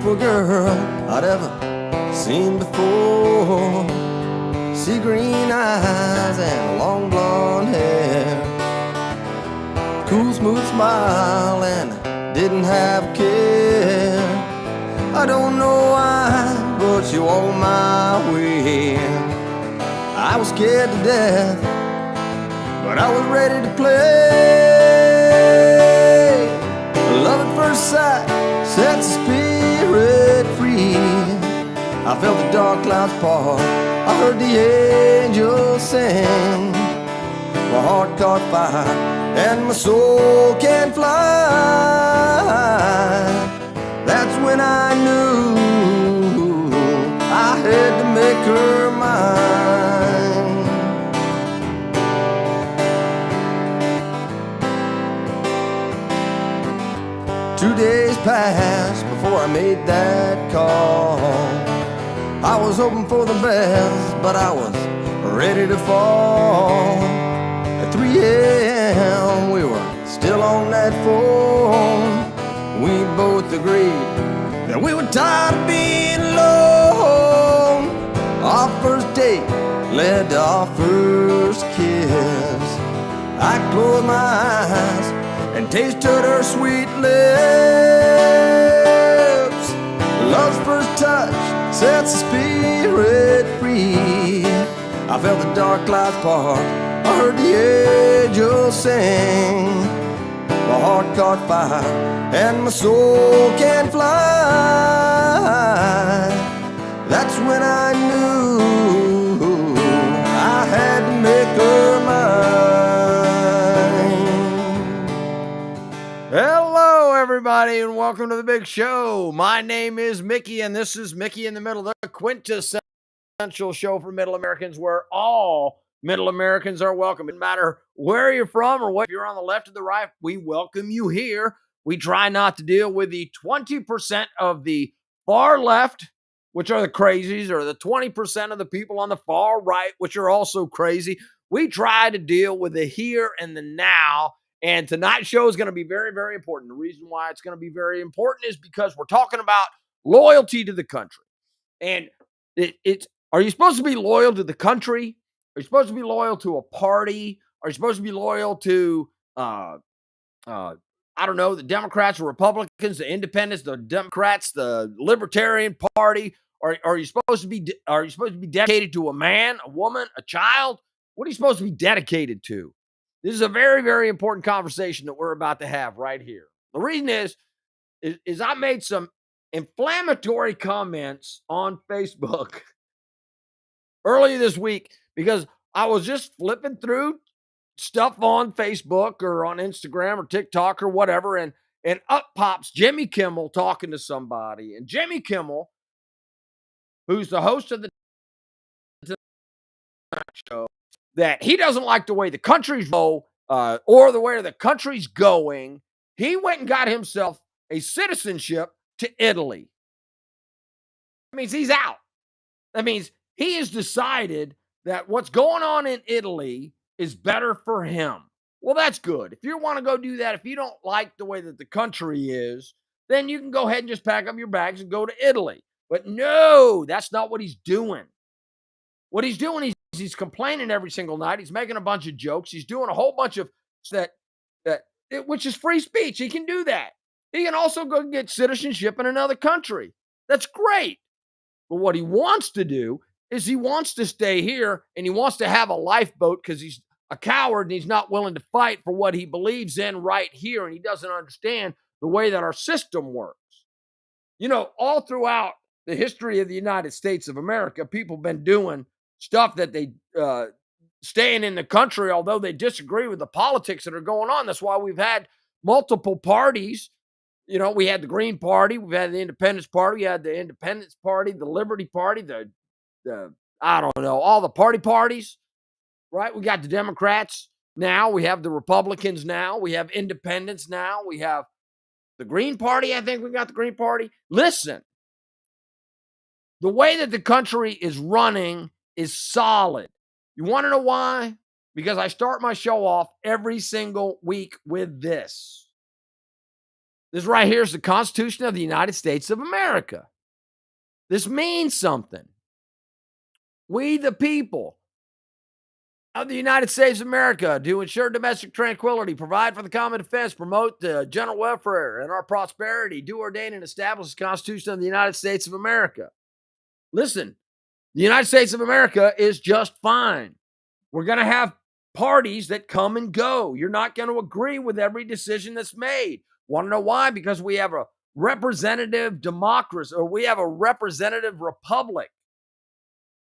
beautiful girl I'd ever seen before. Sea green eyes and long blonde hair, cool smooth smile and didn't have care. I don't know why, but she walked my way. I was scared to death, but I was ready to play. Love at first sight sets the spirit free. I felt the dark clouds part, I heard the angels sing. My heart caught fire and my soul can fly. That's when I knew I had to make her mine. 2 days passed before I made that call. I was hoping for the best, but I was ready to fall. At 3 a.m. we were still on that phone. We both agreed that we were tired of being alone. Our first date led to our first kiss. I closed my eyes and tasted her sweet lips. Love's first touch sets the spirit free. I felt the dark clouds part, I heard the angels sing. My heart caught fire and my soul can fly. That's when I knew I had to make her mine. Hello everybody and welcome to the big show. My name is Mickey and this is Mickey in the Middle, the quintessential show for Middle Americans, where all Middle Americans are welcome. No matter where you're from or what, if you're on the left or the right, we welcome you here. We try not to deal with the 20% of the far left, which are the crazies, or the 20% of the people on the far right, which are also crazy. We try to deal with the here and the now. And tonight's show is going to be very, very important. The reason why it's going to be very important is because we're talking about loyalty to the country. And it's are you supposed to be loyal to the country? Are you supposed to be loyal to a party? Are you supposed to be loyal to, I don't know, the Democrats or Republicans, the Independents, the Democrats, the Libertarian Party? Are you supposed to be dedicated to a man, a woman, a child? What are you supposed to be dedicated to? This is a very, very important conversation that we're about to have right here. The reason is I made some inflammatory comments on Facebook earlier this week because I was just flipping through stuff on Facebook or on Instagram or TikTok or whatever, and up pops Jimmy Kimmel talking to somebody. And Jimmy Kimmel, who's the host of the show, that he doesn't like the way the country's go or the way the country's going. He went and got himself a citizenship to Italy. That means he's out. That means he has decided that what's going on in Italy is better for him. Well, that's good. If you want to go do that, if you don't like the way that the country is, then you can go ahead and just pack up your bags and go to Italy. But no, that's not what he's doing. What he's doing is he's complaining every single night. He's making a bunch of jokes. He's doing a whole bunch of which is free speech. He can do that. He can also go get citizenship in another country. That's great. But what he wants to do is he wants to stay here and he wants to have a lifeboat because he's a coward and he's not willing to fight for what he believes in right here. And he doesn't understand the way that our system works. You know, all throughout the history of the United States of America, people have been doing stuff that they staying in the country, although they disagree with the politics that are going on. That's why we've had multiple parties. You know, we had the Green Party, we've had the Independence Party, we had the Independence Party, the Liberty Party, the I don't know, all the parties, right? We got the Democrats now, we have the Republicans now, we have independents now, we have the Green Party. I think we got the Green Party. Listen, the way that the country is running is solid. You want to know why? Because I start my show off every single week with this. This right here is the Constitution of the United States of America. This means something. We, the people of the United States of America, do ensure domestic tranquility, provide for the common defense, promote the general welfare and our prosperity, do ordain and establish the Constitution of the United States of America. Listen, the United States of America is just fine. We're going to have parties that come and go. You're not going to agree with every decision that's made. Want to know why? Because we have a representative democracy, or we have a representative republic.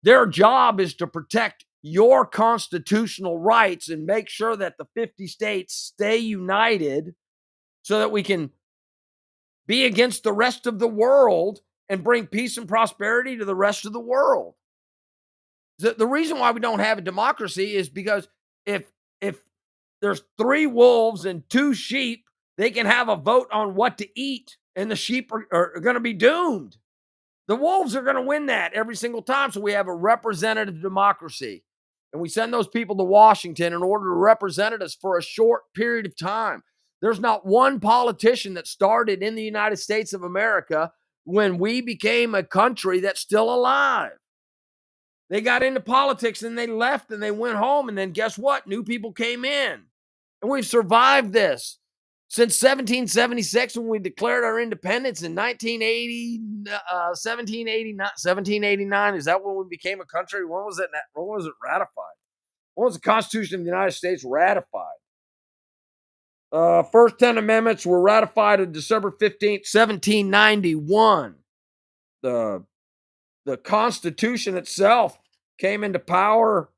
Their job is to protect your constitutional rights and make sure that the 50 states stay united so that we can be against the rest of the world and bring peace and prosperity to the rest of the world. The reason why we don't have a democracy is because if there's 3 wolves and 2 sheep, they can have a vote on what to eat, and the sheep are going to be doomed. The wolves are going to win that every single time. So we have a representative democracy, and we send those people to Washington in order to represent us for a short period of time. There's not one politician that started in the United States of America when we became a country that's still alive. They got into politics and they left and they went home. And then guess what? New people came in. And we've survived this since 1776 when we declared our independence in 1789. Is that when we became a country? When was it ratified? When was the Constitution of the United States ratified? First 10 amendments were ratified on December 15th, 1791. The Constitution itself came into power,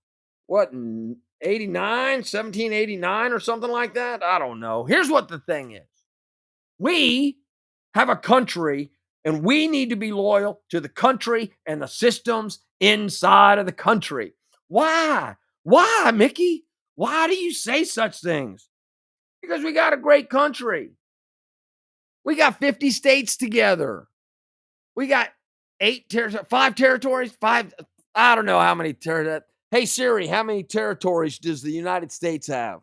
in 1789 or something like that? I don't know. Here's what the thing is. We have a country, and we need to be loyal to the country and the systems inside of the country. Why? Why, Mickey? Why do you say such things? Because we got a great country. We got 50 states together. We got 5 territories, I don't know how many territories. Hey, Siri, how many territories does the United States have?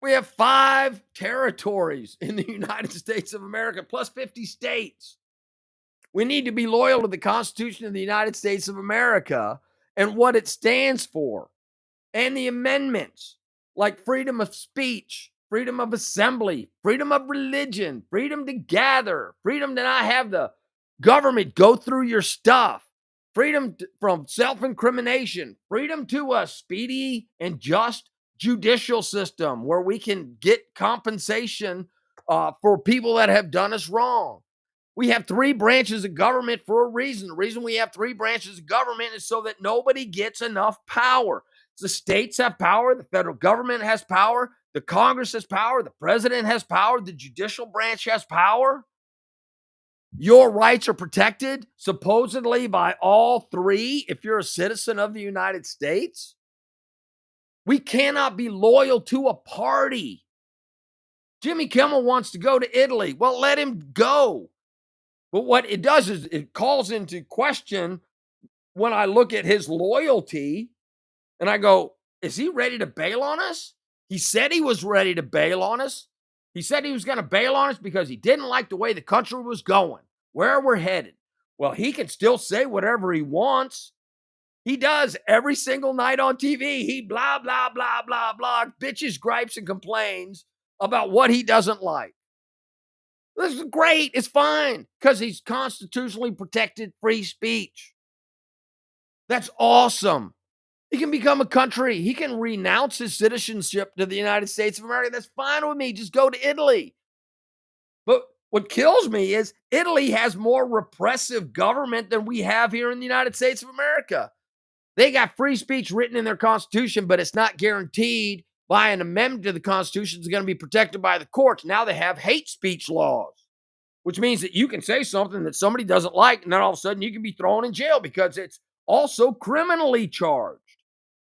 We have 5 territories in the United States of America, plus 50 states. We need to be loyal to the Constitution of the United States of America and what it stands for, and the amendments like freedom of speech, freedom of assembly, freedom of religion, freedom to gather, freedom to not have the government go through your stuff, freedom from self-incrimination, freedom to a speedy and just judicial system where we can get compensation for people that have done us wrong. We have 3 branches of government for a reason. The reason we have 3 branches of government is so that nobody gets enough power. The states have power, the federal government has power, the Congress has power, the president has power, the judicial branch has power. Your rights are protected supposedly by all 3 if you're a citizen of the United States. We cannot be loyal to a party. Jimmy Kimmel wants to go to Italy. Well, let him go. But what it does is it calls into question when I look at his loyalty and I go, is he ready to bail on us? He said he was ready to bail on us. He said he was going to bail on us because he didn't like the way the country was going, where we're headed. Well, he can still say whatever he wants. He does every single night on TV. He blah, blah, blah, blah, blah, bitches, gripes, and complains about what he doesn't like. This is great. It's fine because he's constitutionally protected free speech. That's awesome. He can become a country. He can renounce his citizenship to the United States of America. That's fine with me. Just go to Italy. But what kills me is Italy has more repressive government than we have here in the United States of America. They got free speech written in their constitution, but it's not guaranteed by an amendment to the Constitution. It's going to be protected by the courts. Now they have hate speech laws, which means that you can say something that somebody doesn't like, and then all of a sudden you can be thrown in jail because it's also criminally charged.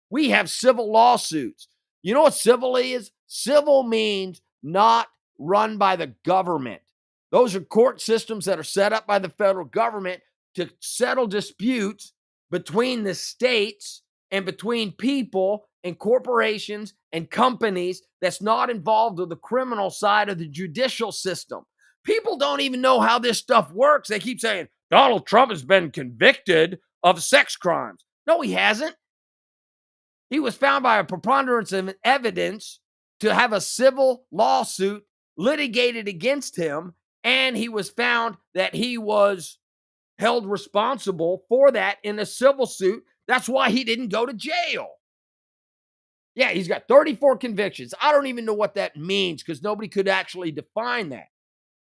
We have civil lawsuits. You know what civil is? Civil means not run by the government. Those are court systems that are set up by the federal government to settle disputes between the states and between people and corporations and companies that's not involved with the criminal side of the judicial system. People don't even know how this stuff works. They keep saying Donald Trump has been convicted of sex crimes. No, he hasn't. He was found by a preponderance of evidence to have a civil lawsuit litigated against him, and he was found that he was held responsible for that in a civil suit. That's why he didn't go to jail. Yeah, he's got 34 convictions. I don't even know what that means because nobody could actually define that.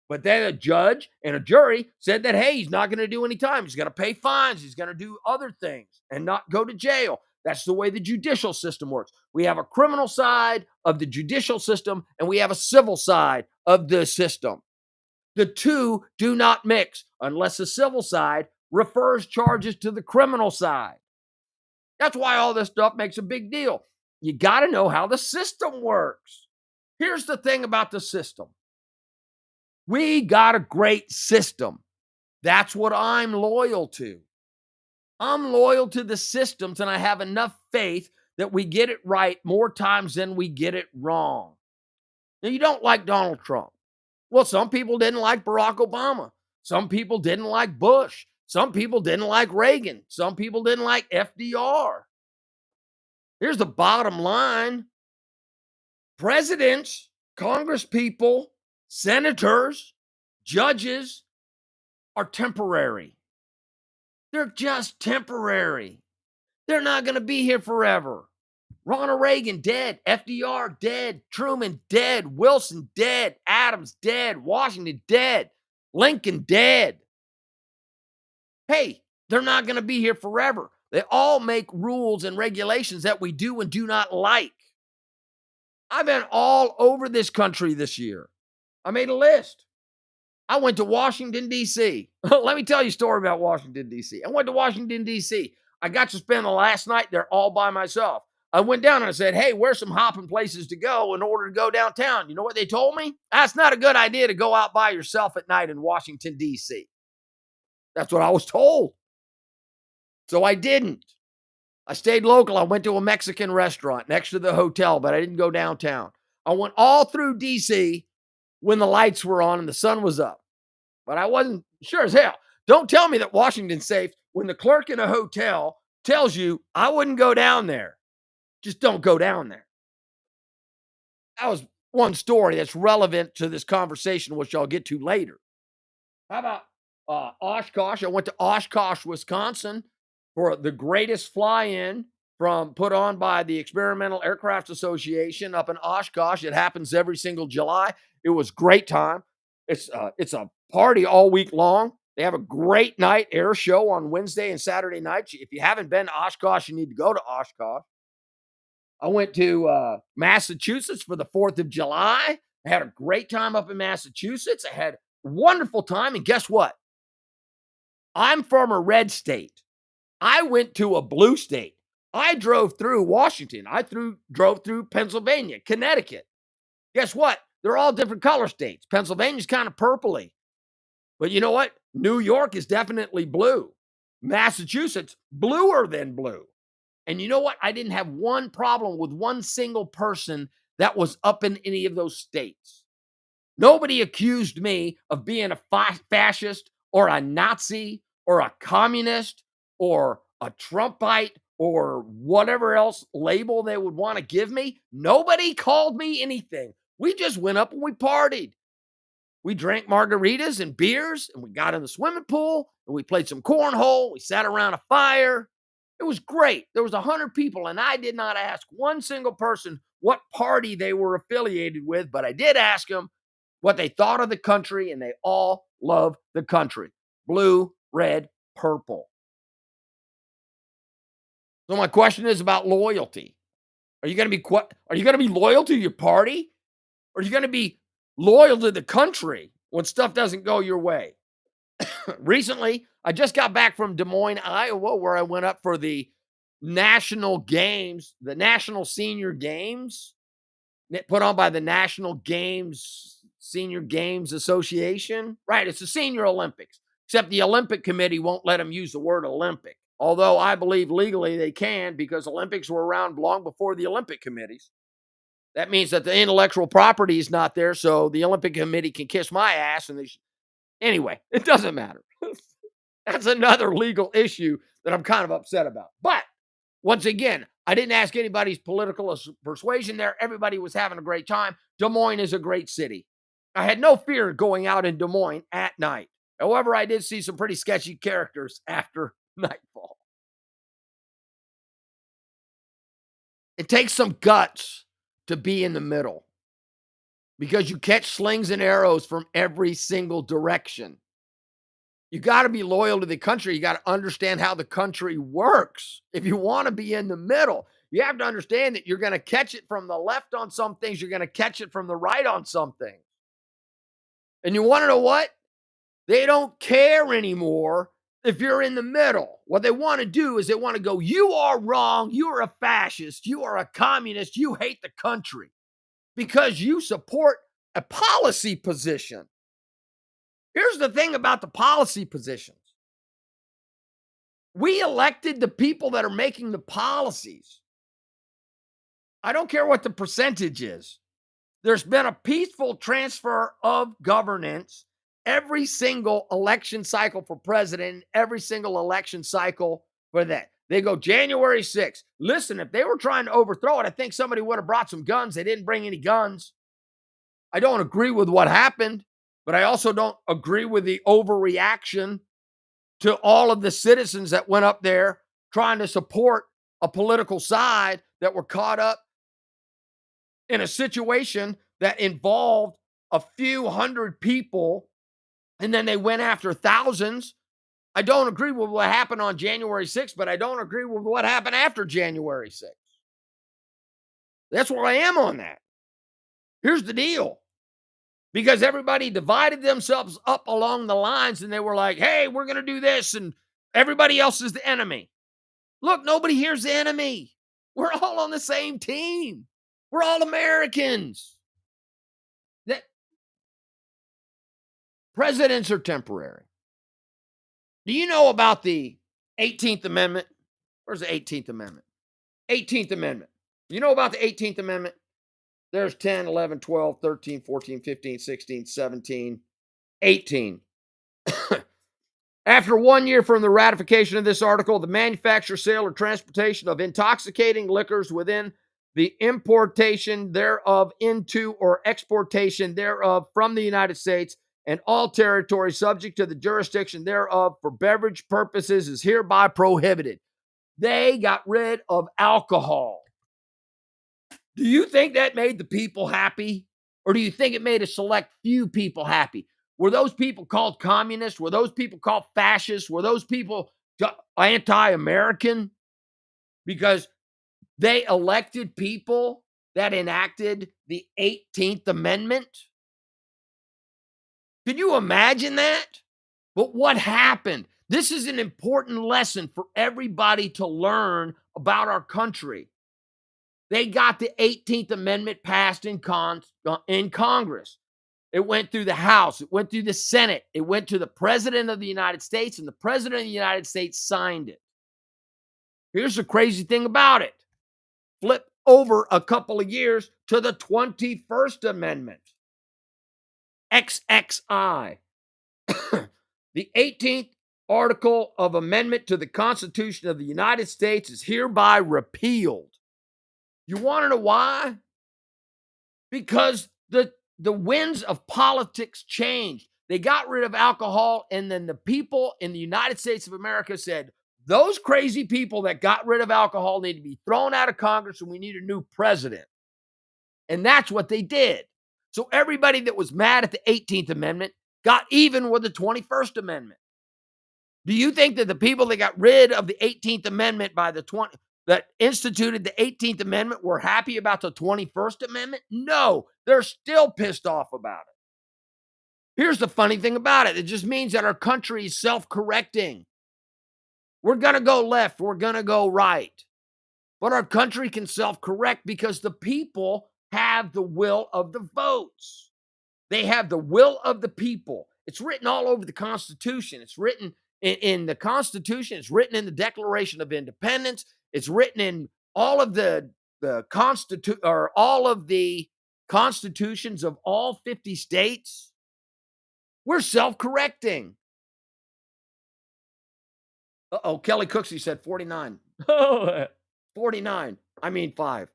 But then a judge and a jury said that, hey, he's not going to do any time. He's going to pay fines. He's going to do other things and not go to jail. That's the way the judicial system works. We have a criminal side of the judicial system and we have a civil side of the system. The two do not mix unless the civil side refers charges to the criminal side. That's why all this stuff makes a big deal. You got to know how the system works. Here's the thing about the system. We got a great system. That's what I'm loyal to. I'm loyal to the systems, and I have enough faith that we get it right more times than we get it wrong. Now, you don't like Donald Trump. Well, some people didn't like Barack Obama. Some people didn't like Bush. Some people didn't like Reagan. Some people didn't like FDR. Here's the bottom line. Presidents, congresspeople, senators, judges are temporary. They're just temporary. They're not going to be here forever. Ronald Reagan, dead. FDR, dead. Truman, dead. Wilson, dead. Adams, dead. Washington, dead. Lincoln, dead. Hey, they're not going to be here forever. They all make rules and regulations that we do and do not like. I've been all over this country this year. I made a list. I went to Washington, D.C. Let me tell you a story about Washington, D.C. I went to Washington, D.C. I got to spend the last night there all by myself. I went down and I said, hey, where's some hopping places to go in order to go downtown? You know what they told me? That's not a good idea to go out by yourself at night in Washington, D.C. That's what I was told. So I didn't. I stayed local. I went to a Mexican restaurant next to the hotel, but I didn't go downtown. I went all through D.C. when the lights were on and the sun was up. But I wasn't sure as hell. Don't tell me that Washington's safe when the clerk in a hotel tells you I wouldn't go down there. Just don't go down there. That was one story that's relevant to this conversation, which I'll get to later. How about Oshkosh? I went to Oshkosh, Wisconsin for the greatest fly-in put on by the Experimental Aircraft Association up in Oshkosh. It happens every single July. It was great time. It's a party all week long. They have a great night air show on Wednesday and Saturday nights. If you haven't been to Oshkosh, you need to go to Oshkosh. I went to Massachusetts for the 4th of July. I had a great time up in Massachusetts. I had a wonderful time. And guess what? I'm from a red state. I went to a blue state. I drove through Washington. I drove through Pennsylvania, Connecticut. Guess what? They're all different color states. Pennsylvania's kind of purpley. But you know what? New York is definitely blue. Massachusetts, bluer than blue. And you know what? I didn't have one problem with one single person that was up in any of those states. Nobody accused me of being a fascist or a Nazi or a communist or a Trumpite or whatever else label they would want to give me. Nobody called me anything. We just went up and we partied. We drank margaritas and beers, and we got in the swimming pool, and we played some cornhole. We sat around a fire. It was great. There was 100 people, and I did not ask one single person what party they were affiliated with, but I did ask them what they thought of the country, and they all love the country. Blue, red, purple. So my question is about loyalty. Are you going to be loyal to your party? Or are you going to be loyal to the country when stuff doesn't go your way? Recently, I just got back from Des Moines, Iowa, where I went up for the national games, the National Senior Games, put on by the National Games, Senior Games Association. Right, it's the Senior Olympics, except the Olympic Committee won't let them use the word Olympic. Although I believe legally they can because Olympics were around long before the Olympic committees. That means that the intellectual property is not there, so the Olympic committee can kiss my ass and anyway, it doesn't matter. That's another legal issue that I'm kind of upset about. But once again, I didn't ask anybody's political persuasion there. Everybody was having a great time. Des Moines is a great city. I had no fear going out in Des Moines at night. However, I did see some pretty sketchy characters after nightfall. It takes some guts to be in the middle because you catch slings and arrows from every single direction. You got to be loyal to the country. You got to understand how the country works. If you want to be in the middle, you have to understand that you're going to catch it from the left on some things. You're going to catch it from the right on some things. And you want to know what? They don't care anymore if you're in the middle. What they want to do is they want to go, you are wrong. You are a fascist. You are a communist. You hate the country because you support a policy position. Here's the thing about the policy positions. We elected the people that are making the policies. I don't care what the percentage is. There's been a peaceful transfer of governance every single election cycle for president, every single election cycle for that. They go January 6th. Listen, if they were trying to overthrow it, I think somebody would have brought some guns. They didn't bring any guns. I don't agree with what happened, but I also don't agree with the overreaction to all of the citizens that went up there trying to support a political side that were caught up in a situation that involved a few hundred people, and then they went after thousands. I don't agree with what happened on January 6th, but I don't agree with what happened after January 6th. That's where I am on that. Here's the deal. Because everybody divided themselves up along the lines and they were like, hey, we're going to do this and everybody else is the enemy. Look, nobody here's the enemy. We're all on the same team. We're all Americans. That presidents are temporary. Do you know about the 18th Amendment? Where's the 18th Amendment? 18th Amendment. You know about the 18th Amendment? There's 10, 11, 12, 13, 14, 15, 16, 17, 18. After 1 year from the ratification of this article, the manufacture, sale, or transportation of intoxicating liquors within the importation thereof into or exportation thereof from the United States and all territories subject to the jurisdiction thereof for beverage purposes is hereby prohibited. They got rid of alcohol. Do you think that made the people happy? Or do you think it made a select few people happy? Were those people called communists? Were those people called fascists? Were those people anti-American? Because they elected people that enacted the 18th Amendment? Can you imagine that? But what happened? This is an important lesson for everybody to learn about our country. They got the 18th Amendment passed in Congress. It went through the House. It went through the Senate. It went to the President of the United States, and the President of the United States signed it. Here's the crazy thing about it. Flip over a couple of years to the 21st Amendment. XXI. The 18th Article of Amendment to the Constitution of the United States is hereby repealed. You want to know why? Because the winds of politics changed. They got rid of alcohol, and then the people in the United States of America said, those crazy people that got rid of alcohol need to be thrown out of Congress, and we need a new president. And that's what they did. So everybody that was mad at the 18th Amendment got even with the 21st Amendment. Do you think that the people that got rid of the 18th Amendment that instituted the 18th Amendment were happy about the 21st Amendment? No, they're still pissed off about it. Here's the funny thing about it. It just means that our country is self-correcting. We're going to go left. We're going to go right. But our country can self-correct because the people have the will of the votes. They have the will of the people. It's written all over the Constitution. It's written in the Constitution. It's written in the Declaration of Independence. It's written in all of the all of the constitutions of all 50 states. We're self-correcting. Uh-oh, Kelly Cooksey said 49. 49. I mean 5.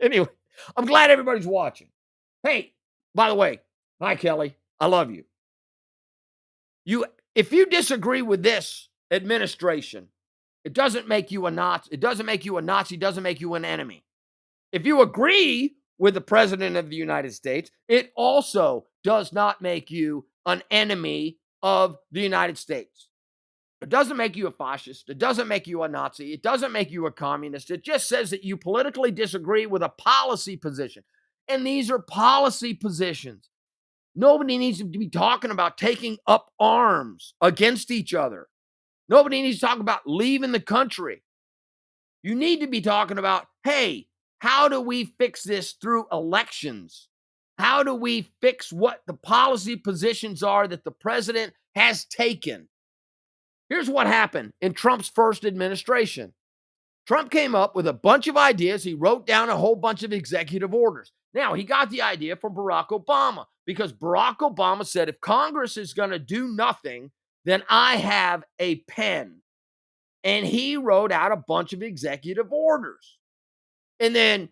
Anyway, I'm glad everybody's watching. Hey, by the way, hi Kelly. I love you. If you disagree with this administration, it doesn't make you a Nazi. It doesn't make you a Nazi, it doesn't make you an enemy. If you agree with the president of the United States, it also does not make you an enemy of the United States. It doesn't make you a fascist. It doesn't make you a Nazi. It doesn't make you a communist. It just says that you politically disagree with a policy position. And these are policy positions. Nobody needs to be talking about taking up arms against each other. Nobody needs to talk about leaving the country. You need to be talking about, hey, how do we fix this through elections? How do we fix what the policy positions are that the president has taken? Here's what happened in Trump's first administration. Trump came up with a bunch of ideas. He wrote down a whole bunch of executive orders. Now, he got the idea from Barack Obama because Barack Obama said, if Congress is going to do nothing, then I have a pen. And he wrote out a bunch of executive orders. And then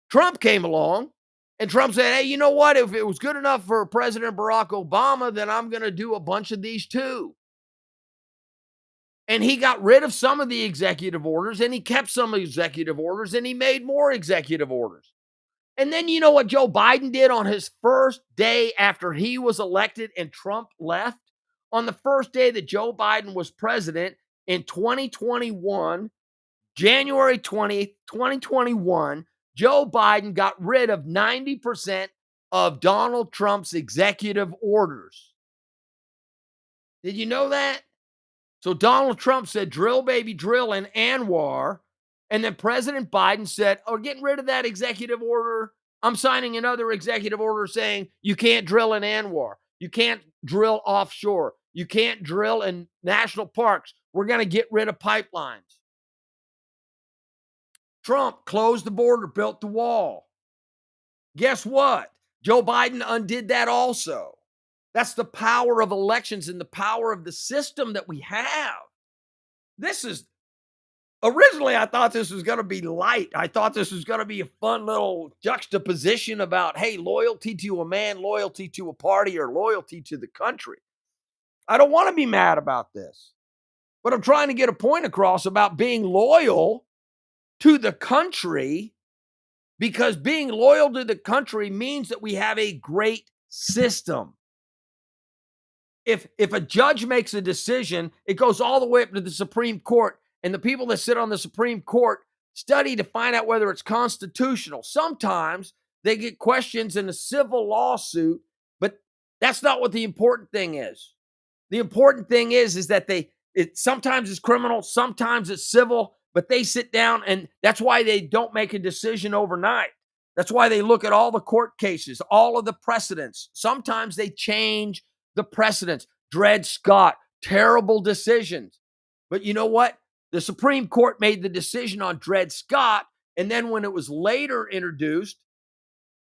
Trump came along and Trump said, hey, you know what? If it was good enough for President Barack Obama, then I'm going to do a bunch of these too. And he got rid of some of the executive orders and he kept some executive orders and he made more executive orders. And then you know what Joe Biden did on his first day after he was elected and Trump left? On the first day that Joe Biden was president in 2021, January 20th, 2021, Joe Biden got rid of 90% of Donald Trump's executive orders. Did you know that? So Donald Trump said, drill, baby, drill in Anwar. And then President Biden said, oh, getting rid of that executive order. I'm signing another executive order saying you can't drill in Anwar. You can't drill offshore. You can't drill in national parks. We're going to get rid of pipelines. Trump closed the border, built the wall. Guess what? Joe Biden undid that also. That's the power of elections and the power of the system that we have. This is, originally I thought this was going to be light. I thought this was going to be a fun little juxtaposition about, hey, loyalty to a man, loyalty to a party, or loyalty to the country. I don't want to be mad about this, but I'm trying to get a point across about being loyal to the country, because being loyal to the country means that we have a great system. If a judge makes a decision, it goes all the way up to the Supreme Court, and the people that sit on the Supreme Court study to find out whether it's constitutional. Sometimes they get questions in a civil lawsuit, but that's not what the important thing is. The important thing is that it sometimes it's criminal, sometimes it's civil, but they sit down, and that's why they don't make a decision overnight. That's why they look at all the court cases, all of the precedents. Sometimes they change the precedents. Dred Scott, terrible decisions. But you know what? The Supreme Court made the decision on Dred Scott, and then when it was later introduced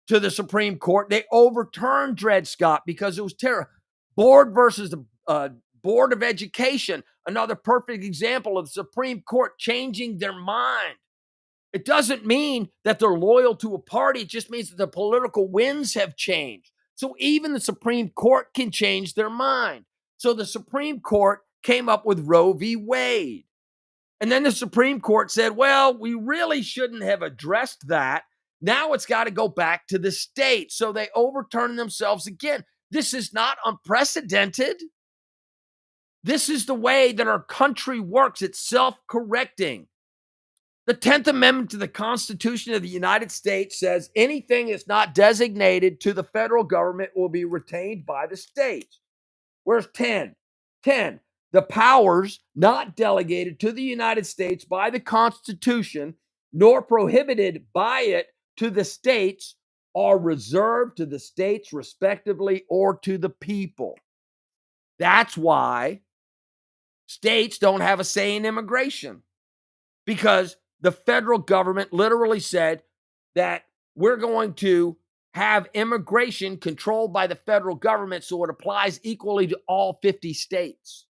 to the Supreme Court, they overturned Dred Scott because it was terrible. Board versus the Board of Education, another perfect example of the Supreme Court changing their mind. It doesn't mean that they're loyal to a party. It just means that the political winds have changed. So even the Supreme Court can change their mind. So the Supreme Court came up with Roe v. Wade. And then the Supreme Court said, well, we really shouldn't have addressed that. Now it's got to go back to the state. So they overturn themselves again. This is not unprecedented. This is the way that our country works. It's self-correcting. The 10th Amendment to the Constitution of the United States says anything that's not designated to the federal government will be retained by the states. Where's 10? 10. The powers not delegated to the United States by the Constitution, nor prohibited by it to the states, are reserved to the states respectively or to the people. That's why States don't have a say in immigration because the federal government literally said that we're going to have immigration controlled by the federal government so it applies equally to all 50 states.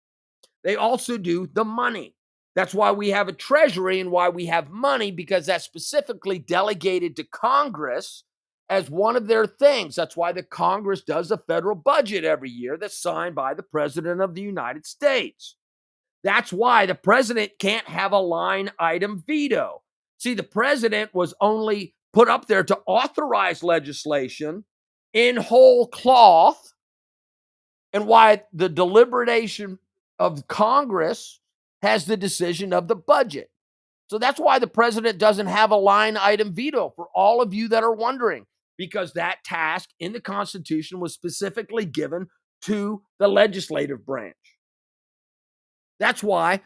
They also do the money. That's why we have a treasury and why we have money, because that's specifically delegated to Congress as one of their things. That's why the Congress does the federal budget every year that's signed by the President of the United States. That's why the president can't have a line item veto. See, the president was only put up there to authorize legislation in whole cloth, and why the deliberation of Congress has the decision of the budget. So that's why the president doesn't have a line item veto, for all of you that are wondering, because that task in the Constitution was specifically given to the legislative branch. That's why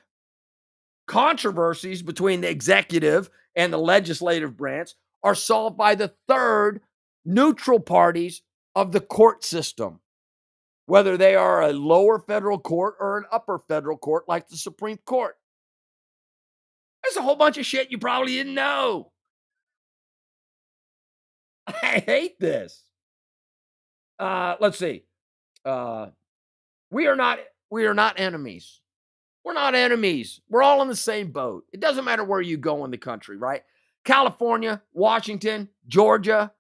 controversies between the executive and the legislative branch are solved by the third neutral parties of the court system, whether they are a lower federal court or an upper federal court like the Supreme Court. There's a whole bunch of shit you probably didn't know. I hate this. Let's see. We are not enemies. We're not enemies. We're all in the same boat. It doesn't matter where you go in the country, right? California, Washington, Georgia,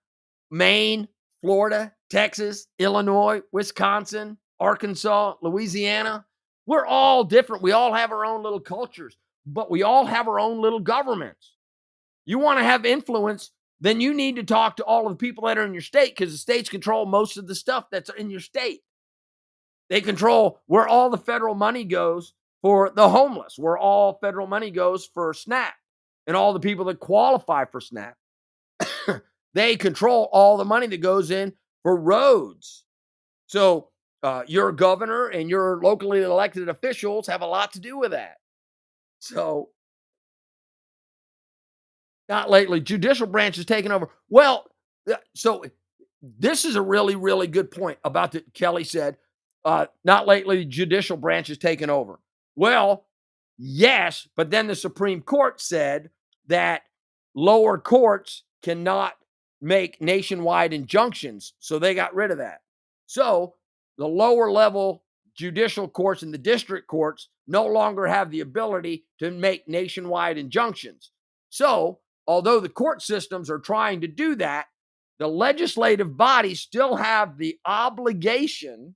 Maine, Florida, Texas, Illinois, Wisconsin, Arkansas, Louisiana. We're all different. We all have our own little cultures, but we all have our own little governments. You want to have influence, then you need to talk to all of the people that are in your state, because the states control most of the stuff that's in your state. They control where all the federal money goes for the homeless, where all federal money goes for SNAP and all the people that qualify for SNAP. They control all the money that goes in for roads. So your governor and your locally elected officials have a lot to do with that. So, not lately, judicial branch is taking over. Well, so this is a really, really good point about that Kelly said, not lately, judicial branch is taking over. Well, yes, but then the Supreme Court said that lower courts cannot make nationwide injunctions, so they got rid of that. So the lower level judicial courts and the district courts no longer have the ability to make nationwide injunctions. So, although the court systems are trying to do that, the legislative bodies still have the obligation,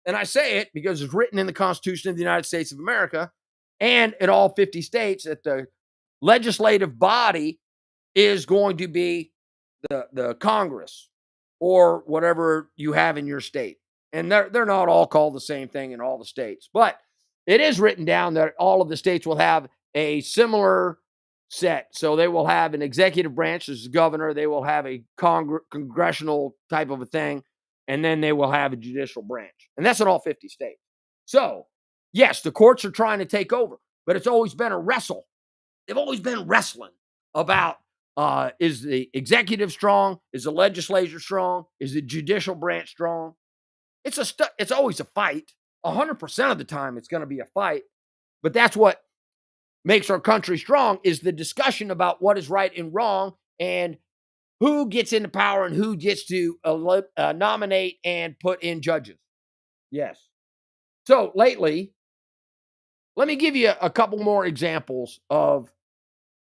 and I say it because it's written in the Constitution of the United States of America and in all 50 states, that the legislative body is going to be the Congress or whatever you have in your state. And they're not all called the same thing in all the states, but it is written down that all of the states will have a similar set. So they will have an executive branch as governor, they will have a congressional type of a thing, and then they will have a judicial branch. And that's in all 50 states. So, yes, the courts are trying to take over, but it's always been a wrestle. They've always been wrestling about, is the executive strong? Is the legislature strong? Is the judicial branch strong? It's always a fight. 100% of the time it's going to be a fight. But that's what makes our country strong, is the discussion about what is right and wrong and who gets into power and who gets to nominate and put in judges. Yes. So lately, let me give you a couple more examples of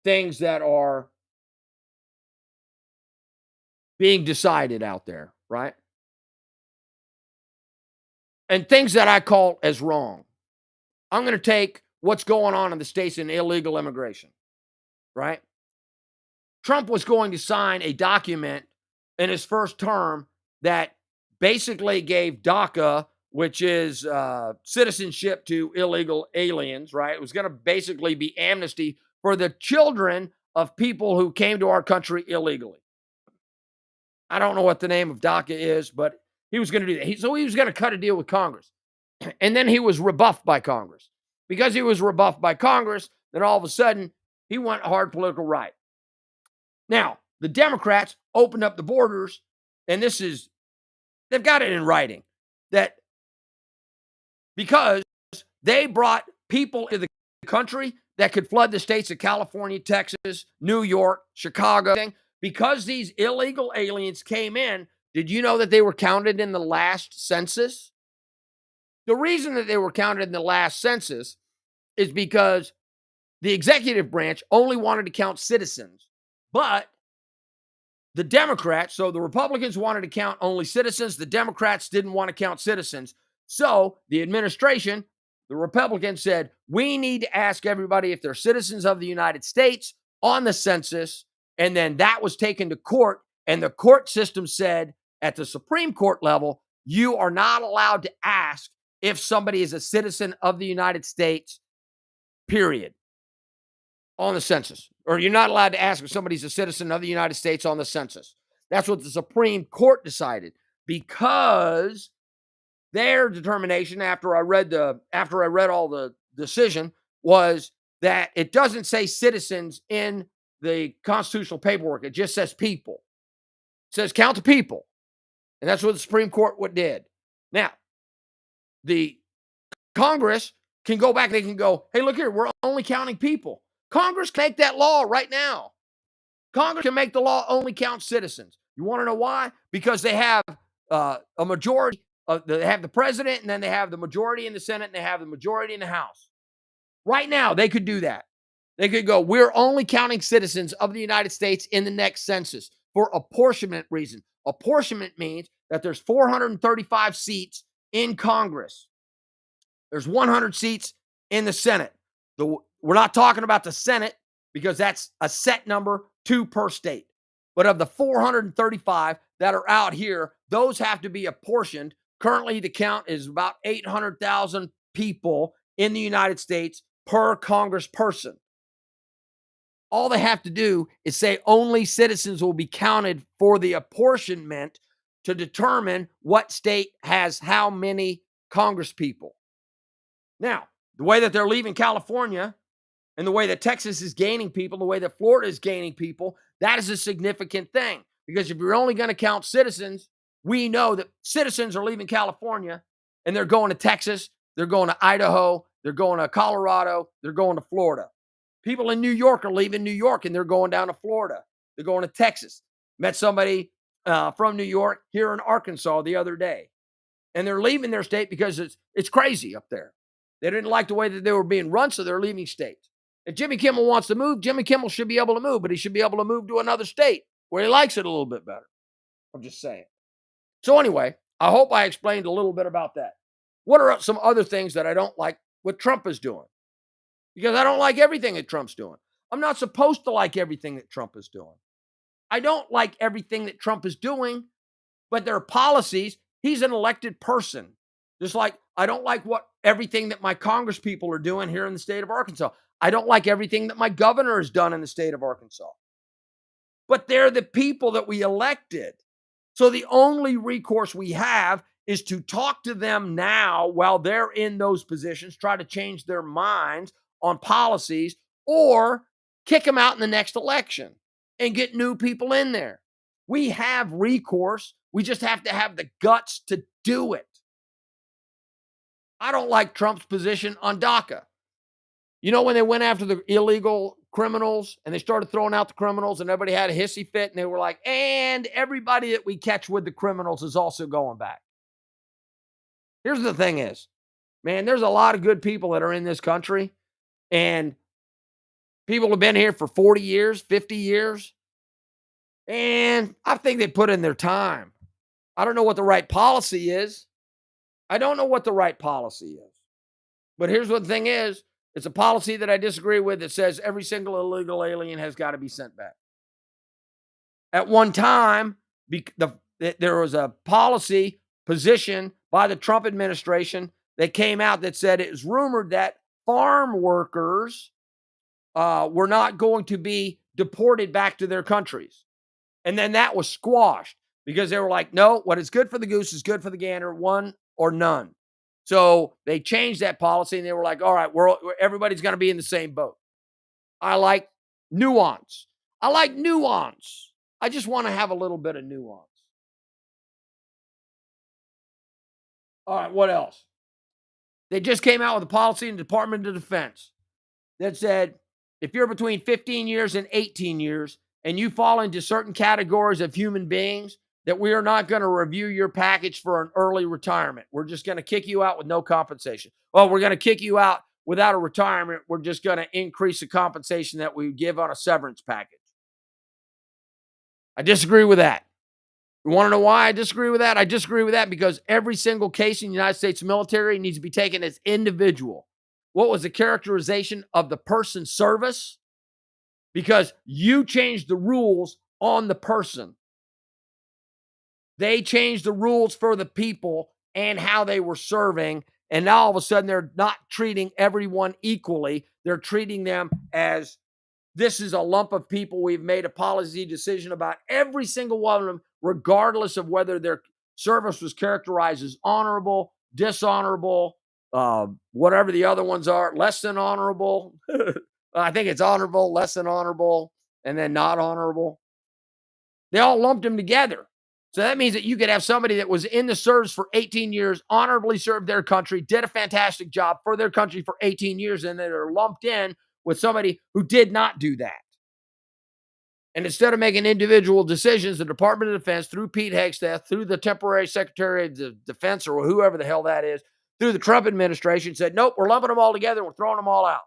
things that are being decided out there, right? And things that I call as wrong. I'm going to take what's going on in the states in illegal immigration, right? Trump was going to sign a document in his first term that basically gave DACA, which is citizenship to illegal aliens, right? It was going to basically be amnesty for the children of people who came to our country illegally. I don't know what the name of DACA is, but he was going to do that. So he was going to cut a deal with Congress. And then he was rebuffed by Congress. Because he was rebuffed by Congress, then all of a sudden, he went hard political right. Now, the Democrats opened up the borders, and they've got it in writing, that because they brought people in the country that could flood the states of California, Texas, New York, Chicago. Because these illegal aliens came in, did you know that they were counted in the last census? The reason that they were counted in the last census is because the executive branch only wanted to count citizens, but the Democrats, so the Republicans wanted to count only citizens, the Democrats didn't want to count citizens. So the administration, the Republicans said, we need to ask everybody if they're citizens of the United States on the census. And then that was taken to court. And the court system said at the Supreme Court level, you are not allowed to ask if somebody is a citizen of the United States, period, on the census. Or you're not allowed to ask if somebody's a citizen of the United States on the census. That's what the Supreme Court decided, because their determination after I read all the decision was that it doesn't say citizens in the constitutional paperwork. It just says people. It says count the people. And that's what the Supreme Court did. Now, the Congress can go back. They can go, hey, look here, we're only counting people. Congress can make that law right now. Congress can make the law only count citizens. You want to know why? Because they have a majority. They have the president, and then they have the majority in the Senate, and they have the majority in the House. Right now, they could do that. They could go, we're only counting citizens of the United States in the next census for apportionment reason. Apportionment means that there's 435 seats in Congress. There's 100 seats in the Senate. We're not talking about the Senate because that's a set number, 2 per state. But of the 435 that are out here, those have to be apportioned. Currently, the count is about 800,000 people in the United States per congressperson. All they have to do is say only citizens will be counted for the apportionment to determine what state has how many congresspeople. Now, the way that they're leaving California and the way that Texas is gaining people, the way that Florida is gaining people, that is a significant thing. Because if you're only going to count citizens, we know that citizens are leaving California and they're going to Texas, they're going to Idaho, they're going to Colorado, they're going to Florida. People in New York are leaving New York and they're going down to Florida. They're going to Texas. Met somebody from New York here in Arkansas the other day. And they're leaving their state because it's crazy up there. They didn't like the way that they were being run, so they're leaving states. If Jimmy Kimmel wants to move, Jimmy Kimmel should be able to move, but he should be able to move to another state where he likes it a little bit better. I'm just saying. So anyway, I hope I explained a little bit about that. What are some other things that I don't like what Trump is doing? Because I don't like everything that Trump's doing. I'm not supposed to like everything that Trump is doing. I don't like everything that Trump is doing, but their policies, he's an elected person. Just like I don't like everything that my Congress people are doing here in the state of Arkansas. I don't like everything that my governor has done in the state of Arkansas. But they're the people that we elected. So the only recourse we have is to talk to them now while they're in those positions, try to change their minds on policies, or kick them out in the next election and get new people in there. We have recourse. We just have to have the guts to do it. I don't like Trump's position on DACA. You know, when they went after the illegal criminals and they started throwing out the criminals and everybody had a hissy fit and they were like, and everybody that we catch with the criminals is also going back. Here's the thing is, man, there's a lot of good people that are in this country, and people have been here for 40 years, 50 years, and I think they put in their time. I don't know what the right policy is. I don't know what the right policy is. But here's what the thing is. It's a policy that I disagree with that says every single illegal alien has got to be sent back. At one time, there was a policy position by the Trump administration that came out that said it was rumored that farm workers were not going to be deported back to their countries. And then that was squashed because they were like, no, what is good for the goose is good for the gander, one or none. So they changed that policy and they were like, all right, everybody's going to be in the same boat. I like nuance. I just want to have a little bit of nuance. All right, what else? They just came out with a policy in the Department of Defense that said if you're between 15 years and 18 years and you fall into certain categories of human beings, that we are not going to review your package for an early retirement. We're just going to kick you out with no compensation. Well, we're going to kick you out without a retirement. We're just going to increase the compensation that we give on a severance package. I disagree with that. You want to know why I disagree with that? I disagree with that because every single case in the United States military needs to be taken as individual. What was the characterization of the person's service? Because you changed the rules on the person. They changed the rules for the people and how they were serving. And now all of a sudden, they're not treating everyone equally. They're treating them as this is a lump of people. We've made a policy decision about every single one of them, regardless of whether their service was characterized as honorable, dishonorable, whatever the other ones are, less than honorable. I think it's honorable, less than honorable, and then not honorable. They all lumped them together. So that means that you could have somebody that was in the service for 18 years, honorably served their country, did a fantastic job for their country for 18 years, and they're lumped in with somebody who did not do that. And instead of making individual decisions, the Department of Defense, through Pete Hegseth, through the temporary Secretary of Defense, or whoever the hell that is, through the Trump administration, said, nope, we're lumping them all together and we're throwing them all out.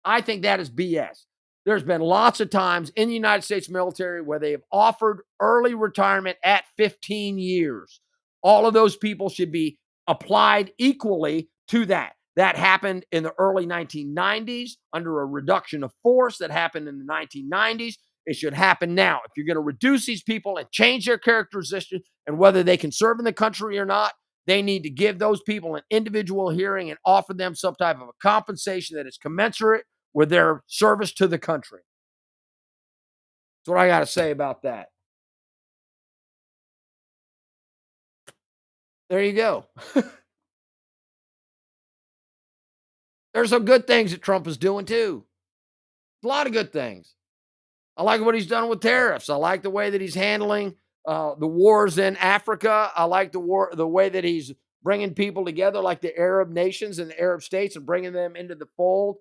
I think that is BS. There's been lots of times in the United States military where they have offered early retirement at 15 years. All of those people should be applied equally to that. That happened in the early 1990s under a reduction of force that happened in the 1990s. It should happen now. If you're going to reduce these people and change their characteristics and whether they can serve in the country or not, they need to give those people an individual hearing and offer them some type of a compensation that is commensurate with their service to the country. That's what I got to say about that. There you go. There's some good things that Trump is doing too. A lot of good things. I like what he's done with tariffs. I like the way that he's handling the wars in Africa. I like the way that he's bringing people together, like the Arab nations and the Arab states, and bringing them into the fold,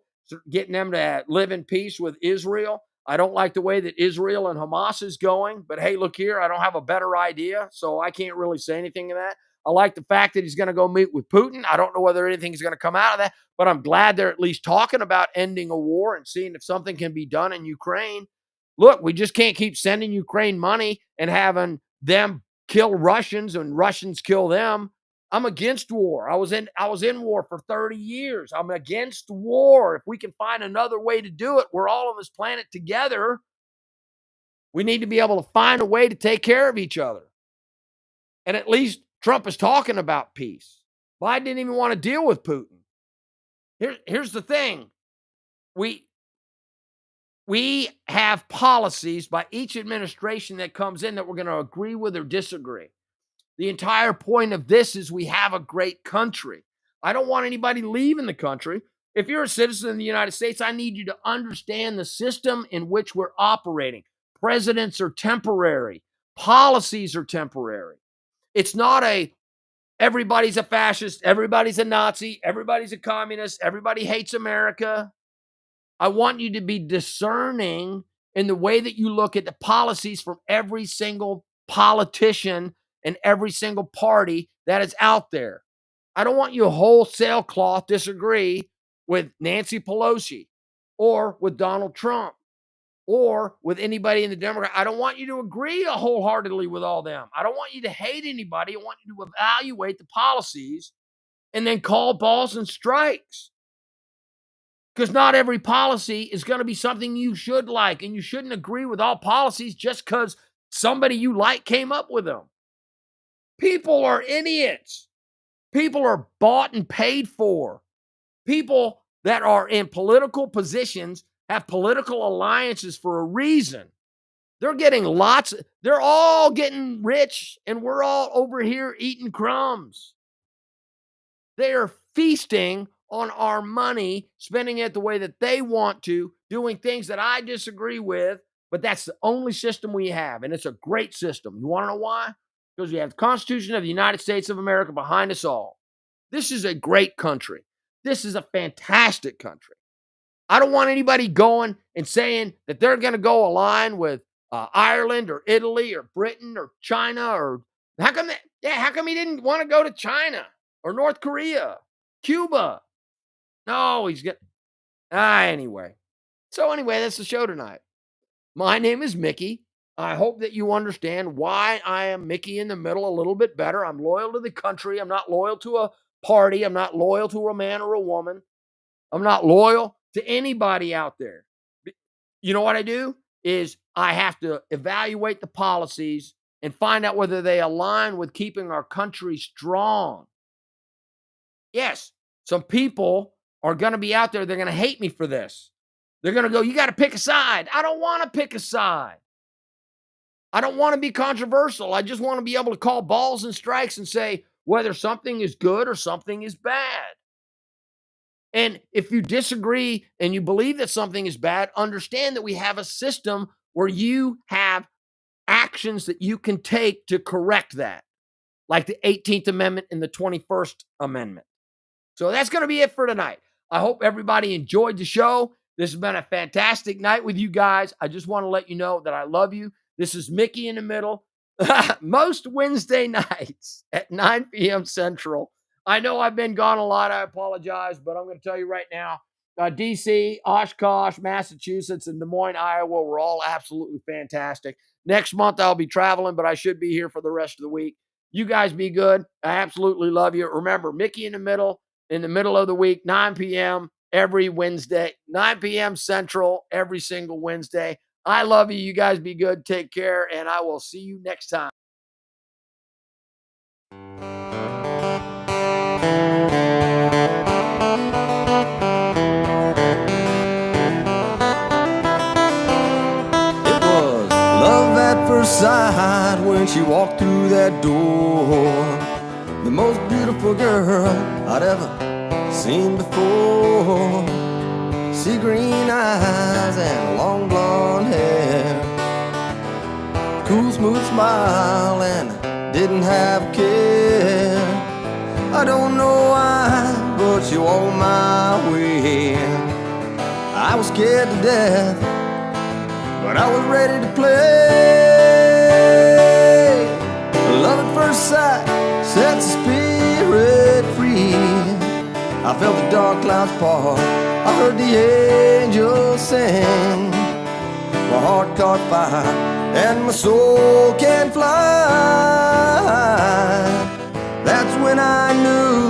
getting them to live in peace with Israel. I don't like the way that Israel and Hamas is going, but hey, look here, I don't have a better idea, so I can't really say anything to that. I like the fact that he's going to go meet with Putin. I don't know whether anything is going to come out of that, but I'm glad they're at least talking about ending a war and seeing if something can be done in Ukraine. Look, we just can't keep sending Ukraine money and having them kill Russians and Russians kill them. I'm against war. I was in war for 30 years. I'm against war. If we can find another way to do it, we're all on this planet together. We need to be able to find a way to take care of each other. And at least Trump is talking about peace. Biden didn't even want to deal with Putin. Here's the thing. We have policies by each administration that comes in that we're going to agree with or disagree. The entire point of this is we have a great country. I don't want anybody leaving the country. If you're a citizen of the United States, I need you to understand the system in which we're operating. Presidents are temporary. Policies are temporary. It's not everybody's a fascist, everybody's a Nazi, everybody's a communist, everybody hates America. I want you to be discerning in the way that you look at the policies from every single politician and every single party that is out there. I don't want you to wholesale cloth disagree with Nancy Pelosi or with Donald Trump or with anybody in the Democrat. I don't want you to agree wholeheartedly with all them. I don't want you to hate anybody. I want you to evaluate the policies and then call balls and strikes. Because not every policy is going to be something you should like, and you shouldn't agree with all policies just because somebody you like came up with them. People are idiots. People are bought and paid for. People that are in political positions have political alliances for a reason. They're all getting rich, and we're all over here eating crumbs. They are feasting on our money, spending it the way that they want to, doing things that I disagree with, but that's the only system we have, and it's a great system. You want to know why? Because we have the Constitution of the United States of America behind us all. This is a great country. This is a fantastic country. I don't want anybody going and saying that they're going to go align with Ireland or Italy or Britain or China or how come that? Yeah, how come he didn't want to go to China or North Korea, Cuba? No, he's got anyway. So anyway, that's the show tonight. My name is Mickey. I hope that you understand why I am Mickey in the middle a little bit better. I'm loyal to the country. I'm not loyal to a party. I'm not loyal to a man or a woman. I'm not loyal to anybody out there. You know what I do is I have to evaluate the policies and find out whether they align with keeping our country strong. Yes, some people are going to be out there. They're going to hate me for this. They're going to go, you got to pick a side. I don't want to pick a side. I don't want to be controversial. I just want to be able to call balls and strikes and say whether something is good or something is bad. And if you disagree and you believe that something is bad, understand that we have a system where you have actions that you can take to correct that, like the 18th Amendment and the 21st Amendment. So that's going to be it for tonight. I hope everybody enjoyed the show. This has been a fantastic night with you guys. I just want to let you know that I love you. This is Mickey in the Middle. Most Wednesday nights at 9 p.m. Central. I know I've been gone a lot. I apologize, but I'm going to tell you right now, D.C., Oshkosh, Massachusetts, and Des Moines, Iowa were all absolutely fantastic. Next month, I'll be traveling, but I should be here for the rest of the week. You guys be good. I absolutely love you. Remember, Mickey in the middle of the week, 9 p.m. every Wednesday, 9 p.m. Central every single Wednesday. I love you. You guys be good. Take care, and I will see you next time. It was love at first sight when she walked through that door. The most beautiful girl I'd ever seen before. Sea green eyes and long blonde hair, cool smooth smile and didn't have care. I don't know why, but she walked my way. I was scared to death, but I was ready to play. Love at first sight sets the spirit free. I felt the dark clouds part, I heard the angels sing. My heart caught fire and my soul can fly. That's when I knew